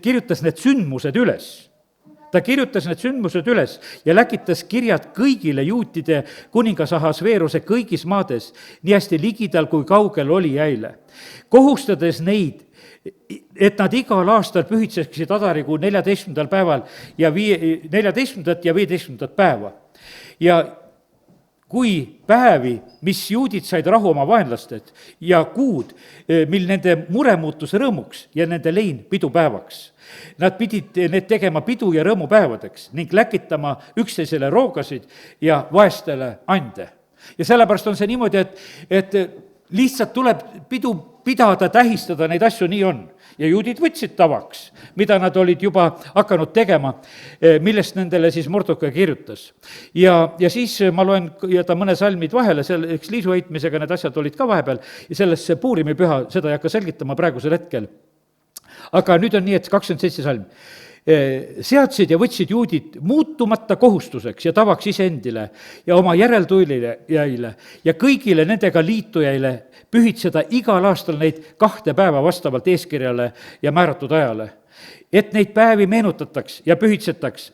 kirjutas need sündmused üles. Ta kirjutas need sündmused üles ja läkitas kirjad kõigile juutide kuningas Ahasveeruse kõigis maades, nii hästi ligidal kui kaugel oli jäile. Kohustades neid, et nad igal aastal pühitseksid Adarikuu 14. päeval ja 14. ja 15. päeva. Ja kui päevi, mis juudid said rahu oma vaenlastelt ja kuud, mil nende mure muutus rõõmuks ja nende lein pidupäevaks. Nad pidid need tegema pidu- ja rõõmupäevadeks ning läkitama üksteisele roogasid ja vaestele ande. Ja sellepärast on see niimoodi, et lihtsalt tuleb pidu pidada, tähistada neid asju, nii on. Ja juudid võtsid tavaks, mida nad olid juba hakanud tegema, millest nendele siis Mordokai kirjutas. Ja siis ma loen ta mõne salmid vahele, eks liisuheitmisega need asjad olid ka vahepeal, ja sellest see Puurimi püha, seda ei hakka selgitama praegusel hetkel. Aga nüüd on nii, et 27 salm. Seadsid ja võtsid juudid muutumata kohustuseks ja tavaks iseendile ja oma järeltulijaile ja kõigile nendega liitujaile pühitseda igal aastal neid 2 päeva vastavalt eeskirjale ja määratud ajale. Et neid päevi meenutataks ja pühitsetaks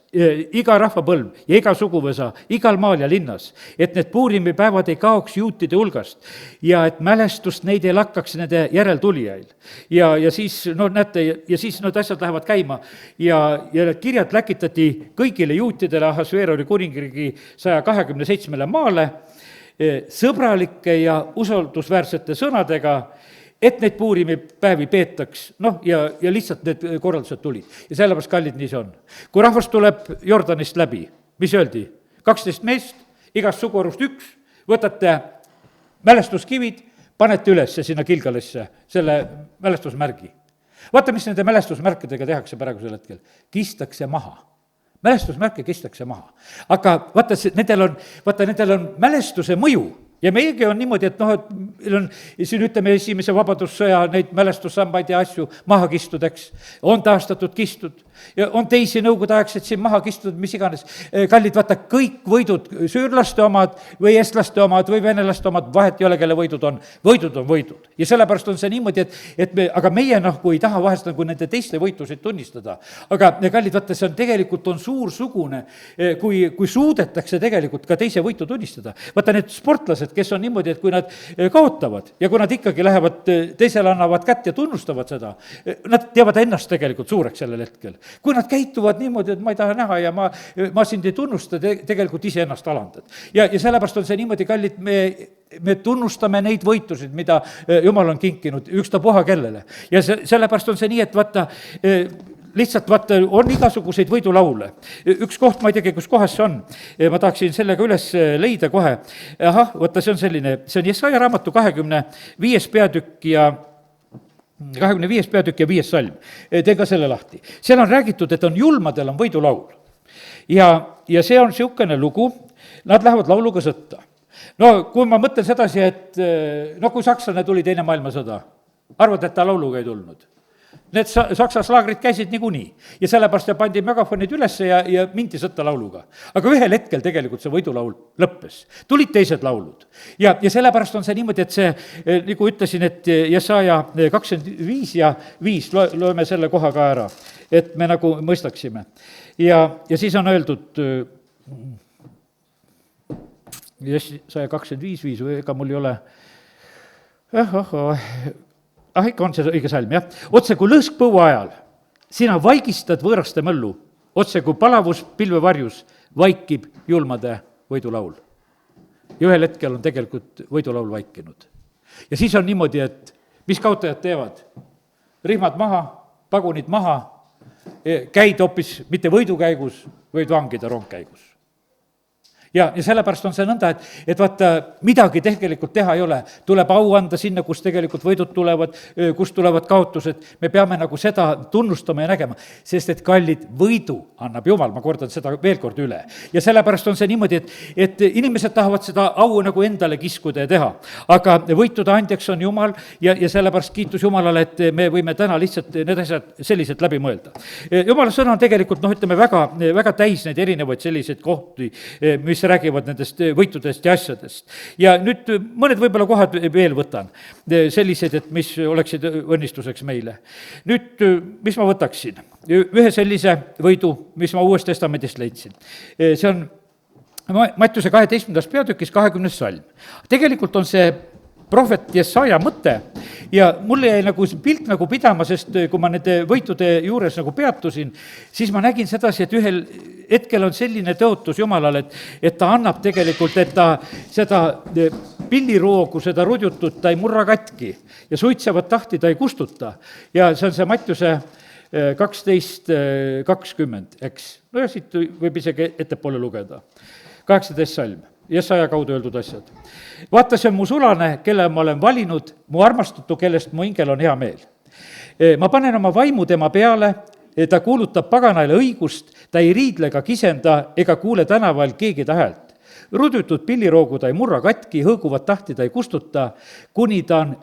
iga rahvapõlv ja iga suguvõsa, igal maal ja linnas, et need Puurimi päevad ei kaoks juutide hulgast ja et mälestust neid ei lakkaks nende järeltulijail. Ja siis, no näete, ja siis need asjad lähevad käima ja need kirjad läkitati kõigile juutidele Ahasveerori kuningriigi 127 maale sõbralike ja usaldusväärsete sõnadega, et neid Puurimi päevi peetaks, ja lihtsalt need korraldused tulid. Ja sellepärast, kallid, nii see on. Kui rahvas tuleb Jordanist läbi, mis öeldi? 12 meest, igast suguharust 1, võtate mälestuskivid, panete üles sinna Gilgalisse selle mälestusmärgi. Vaata, mis nende mälestusmärkidega tehakse praegusel hetkel. Kistakse maha. Mälestusmärke kistakse maha. Aga vaata, nendel on mälestuse mõju. Ja meiegi on niimoodi, et meil on siin ütleme esimese vabadussõja neid mälestussambaid ja asju maha kistud, eks, on taastatud kistud ja on teisi nõukogudeaegseid siin maha kistud, mis iganes. Kallid, vaata, kõik võidud, süürlaste omad või estlaste omad või venelaste omad, vahet ei ole, kelle võidud on võidud. Ja sellepärast on see niimoodi, et aga meie kui ei taha vahest nagu nende teiste võitusid tunnistada. Aga kallid, vaata, see on tegelikult on suursugune, kui suudetakse tegelikult ka teise võitu tunnistada. Vaata, need sportlased, kes on niimoodi, et kui nad kaotavad ja kui nad ikkagi lähevad, teisele annavad kätt ja tunnustavad seda, nad teevad ennast tegelikult suureks sellel hetkel. Kui nad käituvad niimoodi, et ma ei taha näha ja ma sind ei tunnusta, tegelikult ise ennast alandad. Ja sellepärast on see niimoodi, kallid, me tunnustame neid võitusid, mida Jumal on kinkinud, ükstapuha kellele. Ja sellepärast on see nii, et vaata, lihtsalt vaata, on igasuguseid võidulaule. Üks koht, ma ei teagi, kus kohas see on, ma tahaksin sellega üles leida kohe. Vaata, see on selline, see on Jesaja raamatu 25. peatükk ja 5. salm. Tee ka selle lahti. Seal on räägitud, et on julmadel on võidulaul. Ja see on niisugune lugu, nad lähevad lauluga sõtta. Kui ma mõtlen sedasi, et kui sakslane tuli teine maailmasõda, arvad, et ta lauluga ei tulnud? Need Saksa slaagrid käisid niikuinii ja sellepärast pandi megafonid üles ja mindi sõtta lauluga. Aga ühel hetkel tegelikult see võidulaul lõppes. Tulid teised laulud. Ja sellepärast on see niimoodi, et see, nagu ütlesin, et Jesaja 25 ja 5, loeme selle koha ka ära, et me nagu mõistaksime. Ja siis on öeldud, Jesaja 25, 5, ega mul ei ole, ikka on see õige salm, jah. Otse kui lõõsk põua ajal, sina vaigistad võõraste möllu, otse kui palavus pilvevarjus vaikib julmade võidulaul. Ja ühel hetkel on tegelikult võidulaul vaikinud. Ja siis on niimoodi, et mis kaotajad teevad? Rihmad maha, pagunid maha, käid hoopis mitte võidukäigus, võid vangida rongkäigus. Ja sellepärast on see nõnda, et vaata, midagi tegelikult teha ei ole. Tuleb au anda sinna, kus tegelikult võidud tulevad, kus tulevad kaotused. Me peame nagu seda tunnustama ja nägema, sest et kallid võidu annab Jumal, ma kordan seda veel kord üle. Ja sellepärast on see niimoodi, et inimesed tahavad seda au nagu endale kiskuda ja teha. Aga võitude andjaks on Jumal ja sellepärast kiitus Jumalale, et me võime täna lihtsalt need asjad selliselt läbi mõelda. Jumala sõna on tegelikult, ütleme, väga täis neid erinevaid selliseid kohti, mis räägivad nendest võitudest ja asjadest. Ja nüüd mõned võib-olla kohad veel võtan, sellised, et mis oleksid õnnistuseks meile. Nüüd, mis ma võtaksin? Ühe sellise võidu, mis ma Uuest Testamendist leidsin. See on Mattiuse 12. peatükis 20. salm. Tegelikult on see prohvet Jesaja mõte ja mul jäi nagu see pilt nagu pidama, sest kui ma nende võitude juures nagu peatusin, siis ma nägin sedasi, et ühel hetkel on selline tõotus Jumalal, et ta annab tegelikult, et ta seda pilliroogu, seda rudjutut ta ei murra katki ja suitsevat tahti ta ei kustuta. Ja see on see Mattiuse 12:20, eks. No ja siit võib isegi ettepoole lugeda. 18 salm. Jesaja kaudu öeldud asjad. Vaata, see on mu sulane, kelle ma olen valinud, mu armastutu, kellest mu hingel on hea meel. Ma panen oma vaimu tema peale, ta kuulutab paganaile õigust, ta ei riidle ega kisenda ega kuule tänaval keegi ta häält. Rudjutud pilliroogu ta ei murra katki, hõõguvat tahti ta ei kustuta, kuni ta on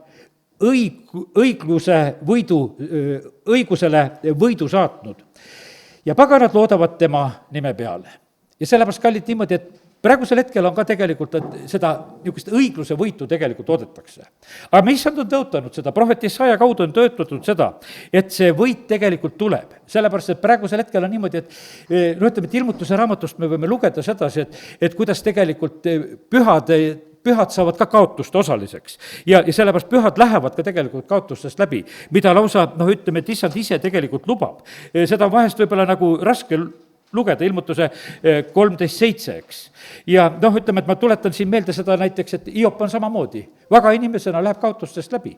õigusele võidu saatnud. Ja paganad loodavad tema nime peale. Ja sellepärast, kallid, niimoodi, et praegusel hetkel on ka tegelikult, et seda niisugust õigluse võitu tegelikult oodatakse. Aga me issand on tõotanud seda, prohvet Jesaja kaudu on töötatud seda, et see võit tegelikult tuleb. Sellepärast, et praegusel hetkel on niimoodi, et no ütleme, et ilmutuse raamatust me võime lugeda sedasi, et kuidas tegelikult pühad saavad ka kaotuste osaliseks. Ja sellepärast pühad lähevad ka tegelikult kaotustest läbi, mida lausa, ütleme, et issand ise tegelikult lubab. Seda vahest võib-olla nagu raske lugeda, ilmutuse 13:7, eks. Ja ütleme, et ma tuletan siin meelde seda näiteks, et Hiop on samamoodi. Väga inimesena läheb kaotustest läbi.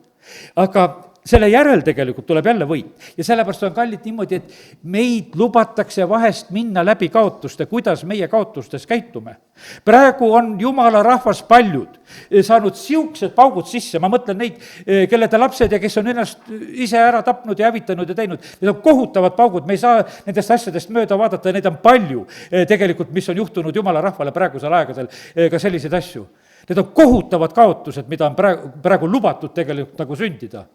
Aga selle järel tegelikult tuleb jälle võit. Ja sellepärast on kallid niimoodi, et meid lubatakse vahest minna läbi kaotuste, kuidas meie kaotustes käitume. Praegu on Jumala rahvas paljud saanud siuksed paugud sisse, ma mõtlen neid, kelle te lapsed ja kes on ennast ise ära tapnud ja hävitanud ja teinud, need on kohutavad paugud, me ei saa nendest asjadest mööda vaadata, neid on palju tegelikult, mis on juhtunud Jumala rahvale praegusel aegadel, ka selliseid asju. Need on kohutavad kaotused, mida on praegu lubatud tegelikult nagu sündida.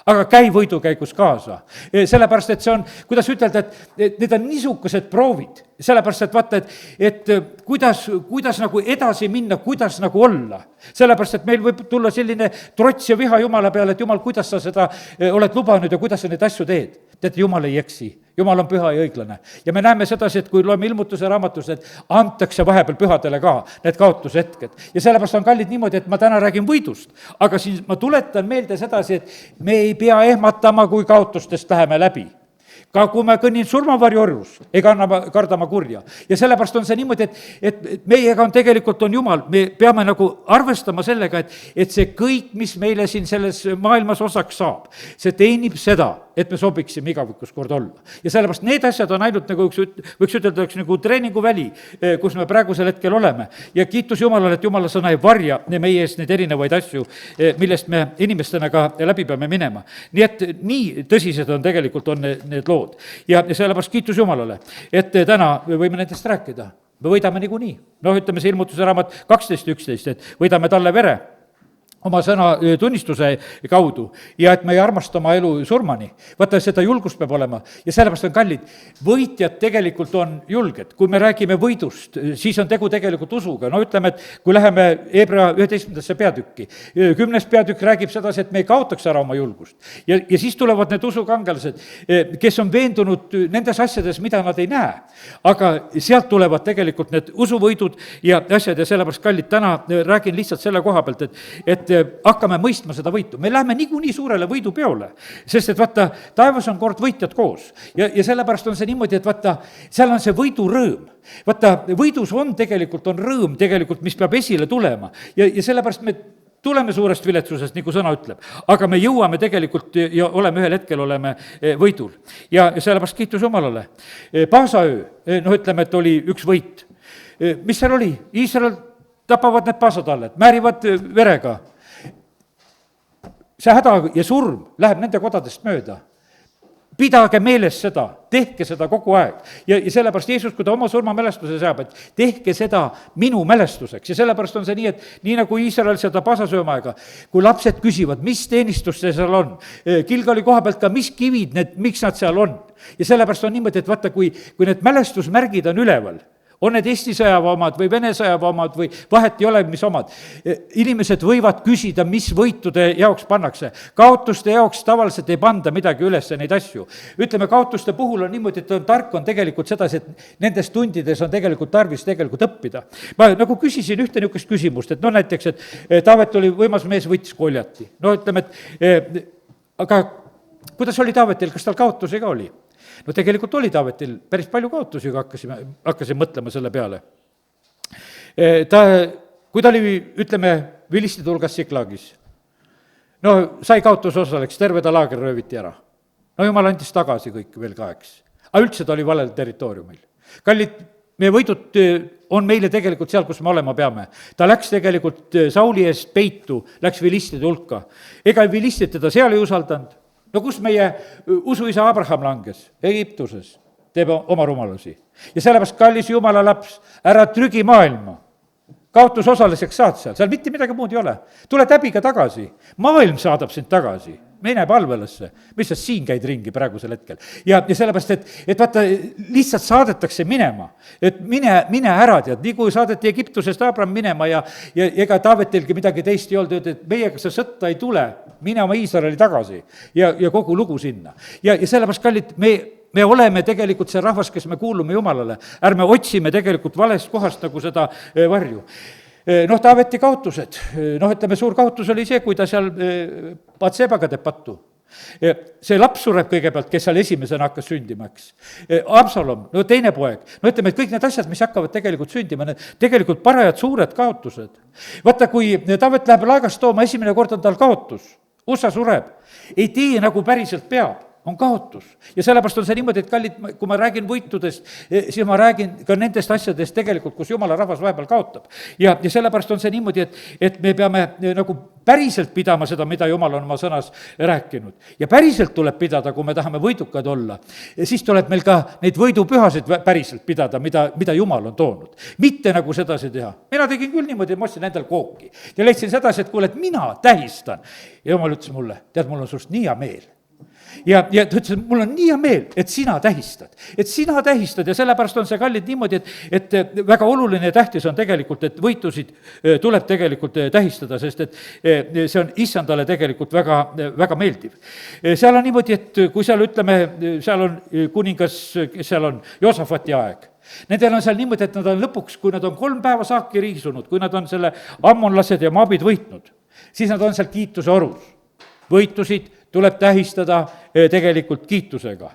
Aga käi võidukäigus kaasa. Sellepärast, et see on, kuidas ütelda, et need on niisugused proovid. Sellepärast, et vaata, et kuidas nagu edasi minna, kuidas nagu olla. Sellepärast, et meil võib tulla selline trots ja viha Jumala peale, et Jumal, kuidas sa seda oled lubanud ja kuidas sa neid asju teed. Tead, Jumal ei eksi. Jumal on püha ja õiglane. Ja me näeme sedasi, et kui loeme ilmutuse raamatus, et antakse vahepeal pühadele ka need kaotushetked. Ja sellepärast on kallid niimoodi, et ma täna räägin võidust. Aga siis ma tuletan meelde sedasi, et me ei pea ehmatama, kui kaotustest läheme läbi. Ka kui me kõnnin surmavarju orjus, ega kardama kurja. Ja sellepärast on see niimoodi, et meiega on tegelikult on Jumal, me peame nagu arvestama sellega, et see kõik, mis meile siin selles maailmas osaks saab, see teenib seda, et me sobiksime igavikus kord olla. Ja sellepärast need asjad on ainult nagu võiks ütelda üks nagu treeninguväli, kus me praegusel hetkel oleme. Ja kiitus Jumalale, et Jumala sõna ei varja meie eest neid erinevaid asju, millest me inimestena ka läbi peame minema. Nii et nii tõsised on tegelikult on need lood. Ja sellepärast kiitus Jumalale, et täna võime nendest rääkida. Me võidame niikuinii. Ütleme see ilmutuse raamat 12:11, et võidame talle vere oma sõna tunnistuse kaudu ja et me ei armasta oma elu surmani. Vaata, seda julgust peab olema ja sellepärast on kallid. Võitjad tegelikult on julged. Kui me räägime võidust, siis on tegu tegelikult usuga. Ütleme, et kui läheme Hebra 11. peatükki, 10. peatükk räägib sedasi, et me ei kaotaks ära oma julgust. Ja siis tulevad need usukangelased, kes on veendunud nendes asjades, mida nad ei näe. Aga sealt tulevad tegelikult need usuvõidud ja asjad ja sellepärast kallid, täna räägin lihtsalt selle koha pealt, et hakkame mõistma seda võitu. Me läheme niikuinii suurele võidupeole, sest et vaata, taevas on kord võitjad koos. Ja sellepärast on see niimoodi, et vaata, seal on see võidurõõm. Vaata, võidus on tegelikult, on rõõm tegelikult, mis peab esile tulema. Ja sellepärast me tuleme suurest viletsusest, nagu sõna ütleb. Aga me jõuame tegelikult ja oleme ühel hetkel oleme võidul. Ja sellepärast kiitus Jumalale. Paasaöö, ütleme, et oli üks võit. Mis seal oli? Iisrael tapavad need paasatalled, määrivad verega. See häda ja surm läheb nende kodadest mööda. Pidage meeles seda, tehke seda kogu aeg. Ja sellepärast Jeesus, kui ta oma surmamälestuse saab, et tehke seda minu mälestuseks. Ja sellepärast on see nii, et nii nagu Iisrael seda paasasöömaaega, kui lapsed küsivad, mis teenistus see seal on, Gilgali koha pealt ka, mis kivid, miks nad seal on. Ja sellepärast on niimoodi, et vaata, kui need mälestusmärgid on üleval, on need Eesti sõjaväe omad või Vene sõjaväe omad või vahet ei ole, mis omad. Inimesed võivad küsida, mis võitude jaoks pannakse. Kaotuste jaoks tavaliselt ei panda midagi üles neid asju. Ütleme, kaotuste puhul on niimoodi, et tark on tegelikult sedasi, et nendes tundides on tegelikult tarvis tegelikult õppida. Ma nagu küsisin ühte niisugust küsimust, et näiteks, et Taavet oli võimas mees, võttis Koljati. Ütleme, et aga kuidas oli Taavetil, kas tal kaotusi ka oli? No tegelikult oli Taavetil päris palju kaotusi, kui hakkasin mõtlema selle peale. Kui ta oli, ütleme, vilistide hulgas Siklagis, no sai kaotusosaleks, terve ta laager rööviti ära. No jumal andis tagasi kõik veel ka, eks. Aga üldse ta oli valel territooriumil. Kallid, meie võidud on meile tegelikult seal, kus me olema peame. Ta läks tegelikult Sauli eest peitu, läks vilistide hulka. Ega vilistid teda seal ei usaldanud. No kus meie usuisa Abraham langes? Egiptuses. Teeb oma rumalusi. Ja sellepärast, kallis Jumala laps, ära trügi maailma. Kaotusosaliseks saad seal mitte midagi muud ei ole. Tule täbiga tagasi. Maailm saadab sind tagasi. Mine palvelasse. Mis sa siin käid ringi praegusel hetkel? Ja sellepärast, et vaata, lihtsalt saadetakse minema. Et mine ära, tead, nii kui saadeti Egiptusest Abraham minema ja ega Taavetilgi midagi teist ei olnud, et meiega see sõtta ei tule, mine oma Iisraeli tagasi ja kogu lugu sinna. Ja sellepärast, kallid, me oleme tegelikult see rahvas, kes me kuulume Jumalale. Ärme otsime tegelikult valest kohast nagu seda varju. Noh, Taaveti kaotused, ütleme, suur kaotus oli see, kui ta seal Batsebaga teeb pattu. See laps sureb kõigepealt, kes seal esimesena hakkas sündima, eks. Absalom, no teine poeg, ütleme, et kõik need asjad, mis hakkavad tegelikult sündima, need tegelikult parajad suured kaotused. Vaata, kui Taavet läheb laegast tooma, esimene kord on tal kaotus, USA sureb, ei tee nagu päriselt peab. On kaotus. Ja sellepärast on see niimoodi, et kallid, kui ma räägin võitudest, siis ma räägin ka nendest asjadest tegelikult, kus Jumala rahvas vahepeal kaotab. Ja sellepärast on see niimoodi, et me peame nagu päriselt pidama seda, mida Jumal on oma sõnas rääkinud. Ja päriselt tuleb pidada, kui me tahame võidukad olla, siis tuleb meil ka neid võidupühasid päriselt pidada, mida Jumal on toonud. Mitte nagu sedasi teha. Mina tegin küll niimoodi, ma ostsin endal kooki. Ja leidsin sedasi, et kuule, et mina tähistan. Ja Jumal ütles mulle, tead, mul on sust nii hea meel. Ja ta ütles, et mul on nii hea meel, et sina tähistad ja sellepärast on see, kallid, niimoodi, et väga oluline ja tähtis on tegelikult, et võitusid tuleb tegelikult tähistada, sest et see on issandale tegelikult väga, väga meeldiv. Seal on niimoodi, et kui seal ütleme, seal on kuningas, seal on Joosafati aeg, nendel on seal niimoodi, et nad on lõpuks, kui nad on 3 päeva saaki riisunud, kui nad on selle ammonlased ja maabid võitnud, siis nad on seal kiituse orus. Võitusid tuleb tähistada tegelikult kiitusega.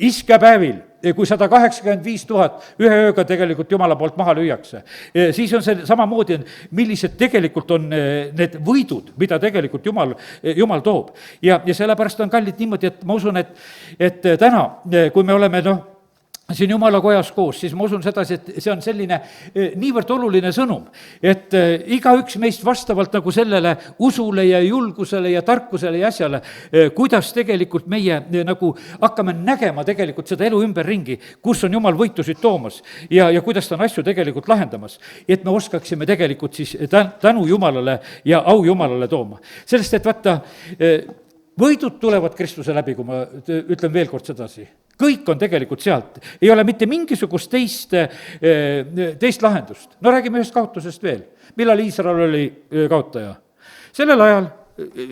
Iskepäevil, kui 185 000 ühe ööga tegelikult Jumala poolt maha lüüakse, siis on see samamoodi, millised tegelikult on need võidud, mida tegelikult Jumal toob. Ja sellepärast on, kallid, niimoodi, et ma usun, et täna, kui me oleme, siin Jumala kojas koos, siis ma usun sedasi, et see on selline niivõrd oluline sõnum, et igaüks meist vastavalt nagu sellele usule ja julgusele ja tarkusele ja asjale, kuidas tegelikult meie nagu hakkame nägema tegelikult seda elu ümberringi, kus on Jumal võitusid toomas ja kuidas ta on asju tegelikult lahendamas, et me oskaksime tegelikult siis tänu Jumalale ja au Jumalale tooma. Sellest, et vaata, võidud tulevad Kristuse läbi, kui ma ütlen veel kord sedasi. Kõik on tegelikult sealt. Ei ole mitte mingisugust teist lahendust. No räägime ühest kaotusest veel. Millal Iisrael oli kaotaja? Sellel ajal,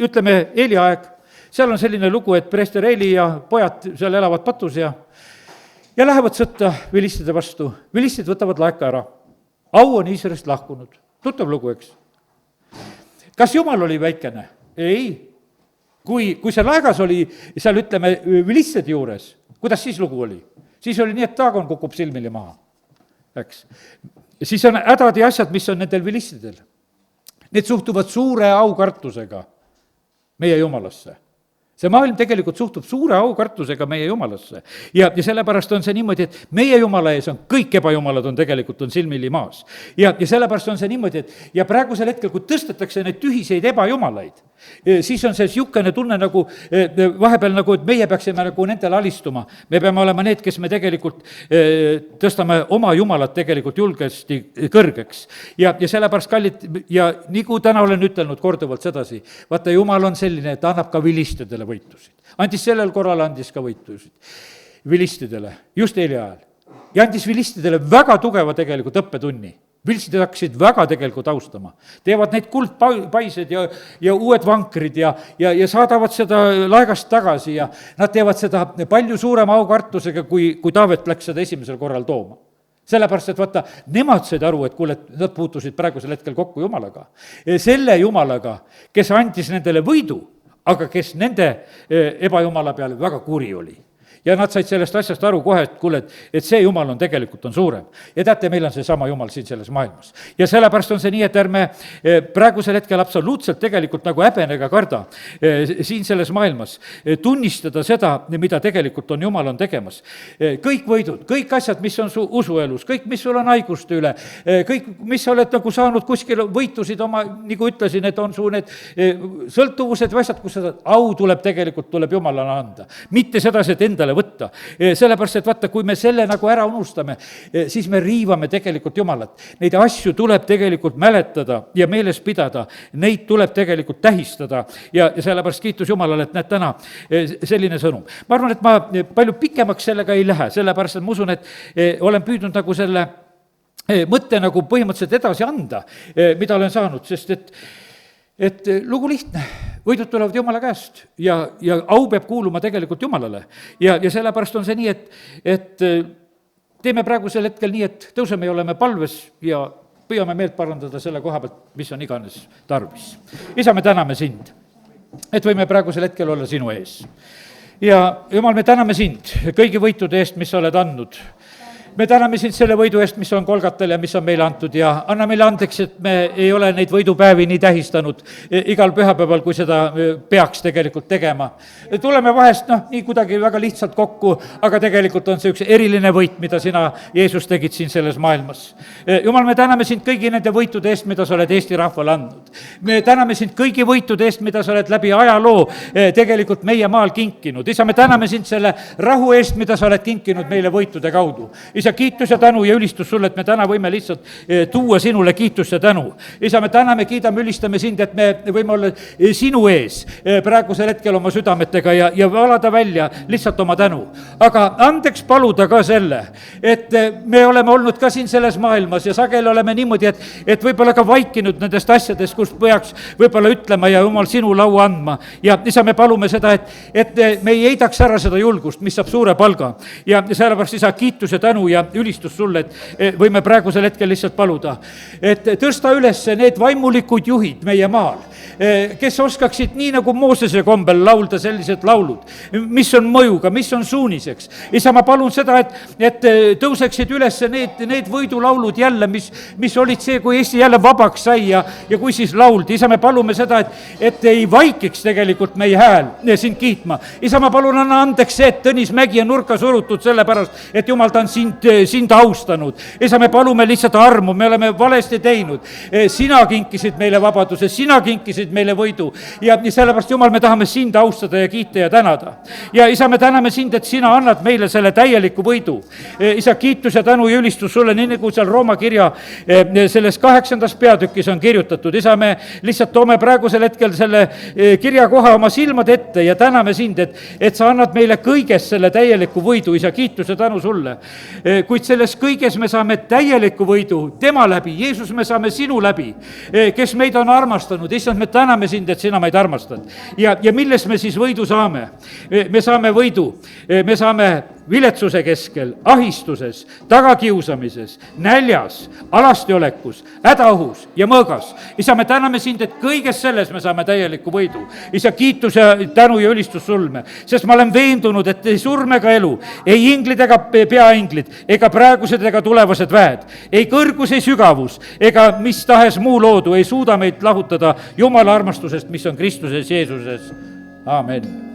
ütleme, Eeli aeg, seal on selline lugu, et preester Eeli ja pojad seal elavad patus ja lähevad sõtta vilistide vastu. Vilistid võtavad laeka ära. Au on Iisraelist lahkunud. Tuttav lugu, eks? Kas Jumal oli väikene? Ei. Kui see laegas oli, seal ütleme, vilistide juures, kuidas siis lugu oli? Siis oli nii, et Taagon kukub silmili maha, eks. Siis on hädad ja asjad, mis on nendel vilistidel. Need suhtuvad suure aukartusega meie Jumalasse. See maailm tegelikult suhtub suure aukartusega meie Jumalasse. Ja sellepärast on see niimoodi, et meie Jumala ees on kõik ebajumalad on tegelikult on silmili maas. Ja sellepärast on see niimoodi, et ja praegusel hetkel, kui tõstetakse neid tühiseid ebajumalaid, siis on see siukene tunne nagu vahepeal nagu, et meie peaksime nagu nendele alistuma. Me peame olema need, kes me tegelikult tõstame oma Jumalat tegelikult julgesti kõrgeks. Ja sellepärast, kallid, ja nii kui täna olen ütelnud korduvalt sedasi, vaata, Jumal on selline, et ta annab ka vilistidele võitusid. Andis sellel korral, andis ka võitusid vilistidele, just Eeli ajal. Ja andis vilistidele väga tugeva tegelikult õppetunni. Vilstid hakkasid väga tegelikult austama. Teevad neid kuldpaised ja uued vankrid ja saadavad seda laegast tagasi ja nad teevad seda palju suurema aukartusega, kui Taavet läks seda esimesel korral tooma. Sellepärast, et vaata, nemad said aru, et kuule, nad puutusid praegusel hetkel kokku Jumalaga. Selle Jumalaga, kes andis nendele võidu, aga kes nende ebajumala peale väga kuri oli. Ja nad said sellest asjast aru kohe, et kuule, et see jumal on tegelikult on suurem. Ja teate, meil on seesama jumal siin selles maailmas. Ja sellepärast on see nii, et ärme praegusel hetkel absoluutselt tegelikult nagu häbenega karda siin selles maailmas tunnistada seda, mida tegelikult on jumal on tegemas. Kõik võidud, kõik asjad, mis on su usuelus, kõik, mis sul on haiguste üle, kõik, mis sa oled nagu saanud kuskil võitusid oma, nagu ütlesin, et on su need sõltuvused või asjad, kus sa saad, au tuleb jumalale anda. Mitte sedasi, et endale võtta. Sellepärast, et vaata, kui me selle nagu ära unustame, siis me riivame tegelikult Jumalat. Neid asju tuleb tegelikult mäletada ja meeles pidada, neid tuleb tegelikult tähistada ja sellepärast kiitus Jumalale, et näed täna selline sõnum. Ma arvan, et ma palju pikemaks sellega ei lähe, sellepärast, et ma usun, et olen püüdnud nagu selle mõtte nagu põhimõtteliselt edasi anda, mida olen saanud, sest et lugu lihtne, võidud tulevad Jumala käest ja au peab kuuluma tegelikult Jumalale. Ja sellepärast on see nii, et teeme praegusel hetkel nii, et tõuseme ja oleme palves ja püüame meelt parandada selle koha pealt, mis on iganes tarvis. Isa, me täname sind, et võime praegusel hetkel olla sinu ees. Ja Jumal, me täname sind kõigi võitude eest, mis sa oled andnud. Me täname sind selle võidu eest, mis on Kolgatel ja mis on meile antud ja anna meile andeks, et me ei ole neid võidupäevi nii tähistanud igal pühapäeval, kui seda peaks tegelikult tegema. Tuleme vahest, nii kuidagi väga lihtsalt kokku, aga tegelikult on see üks eriline võit, mida sina, Jeesus, tegid siin selles maailmas. Jumal, me täname sind kõigi nende võitude eest, mida sa oled Eesti rahvale andnud. Me täname sind kõigi võitude eest, mida sa oled läbi ajaloo tegelikult meie maal kinkinud. Isa, me täname sind selle rahu eest, mida sa oled kinkinud meile võitude kaudu. Isa, kiitus ja tänu ja ülistus sulle, et me täna võime lihtsalt tuua sinule kiitus ja tänu. Isa, me täname, kiidame, ülistame sind, et me võime olla sinu ees praegusel hetkel oma südametega ja valada välja lihtsalt oma tänu. Aga andeks paluda ka selle, et me oleme olnud ka siin selles maailmas ja sageli oleme niimoodi, et võib-olla ka vaikinud nendest asjadest, kus peaks võib-olla ütlema ja Jumal sinu lau andma. Ja isa, me palume seda, et me ei heidaks ära seda julgust, mis saab suure palga. Ja sellepärast isa, kiitus ja tänu ja ülistus sulle, et võime praegusel hetkel lihtsalt paluda, et tõsta üles need vaimulikud juhid meie maal, kes oskaksid nii nagu Moosese kombel laulda sellised laulud, mis on mõjuga, mis on suuniseks. Isa, ma palun seda, et tõuseksid üles need võidulaulud jälle, mis olid see, kui Eesti jälle vabaks sai ja kui siis lauldi. Isa, me palume seda, et ei vaikiks tegelikult meie hääl sind kiitma. Isa, ma palun, anna andeks see, et Tõnis Mägi on nurka surutud sellepärast, et Jumal ta on sind austanud. Isa, me palume lihtsalt armu, me oleme valesti teinud. Sina kinkisid meile vabaduse, sina kinkisid meile võidu ja sellepärast, Jumal, me tahame sind austada ja kiita ja tänada. Ja isa, me täname sind, et sina annad meile selle täieliku võidu. Isa, kiitus ja tänu ja ülistus sulle, nii nagu seal Rooma kirja selles 8. peatükis on kirjutatud. Isa, me lihtsalt toome praegusel hetkel selle kirja koha oma silmad ette ja täname sind, et sa annad meile kõiges selle täieliku võidu. Isa, kiitus ja tänu sulle. Kuid selles kõiges me saame täieliku võidu tema läbi, Jeesus, me saame sinu läbi, kes meid on armastanud. Issand, me täname sind, et sina meid armastad. Ja milles me siis võidu saame? Me saame võidu, me saame viletsuse keskel, ahistuses, tagakiusamises, näljas, alastiolekus, hädaohus ja mõõgas. Isa, me täname sind, et kõiges selles me saame täieliku võidu. Isa, kiitus ja tänu ja ülistus sulme, sest ma olen veendunud, et ei surm ega elu, ei inglid ega peainglid, ega praegused ega tulevased väed, ei kõrgus, ei sügavus, ega mis tahes muu loodu ei suuda meid lahutada Jumala armastusest, mis on Kristuses Jeesuses. Aamen.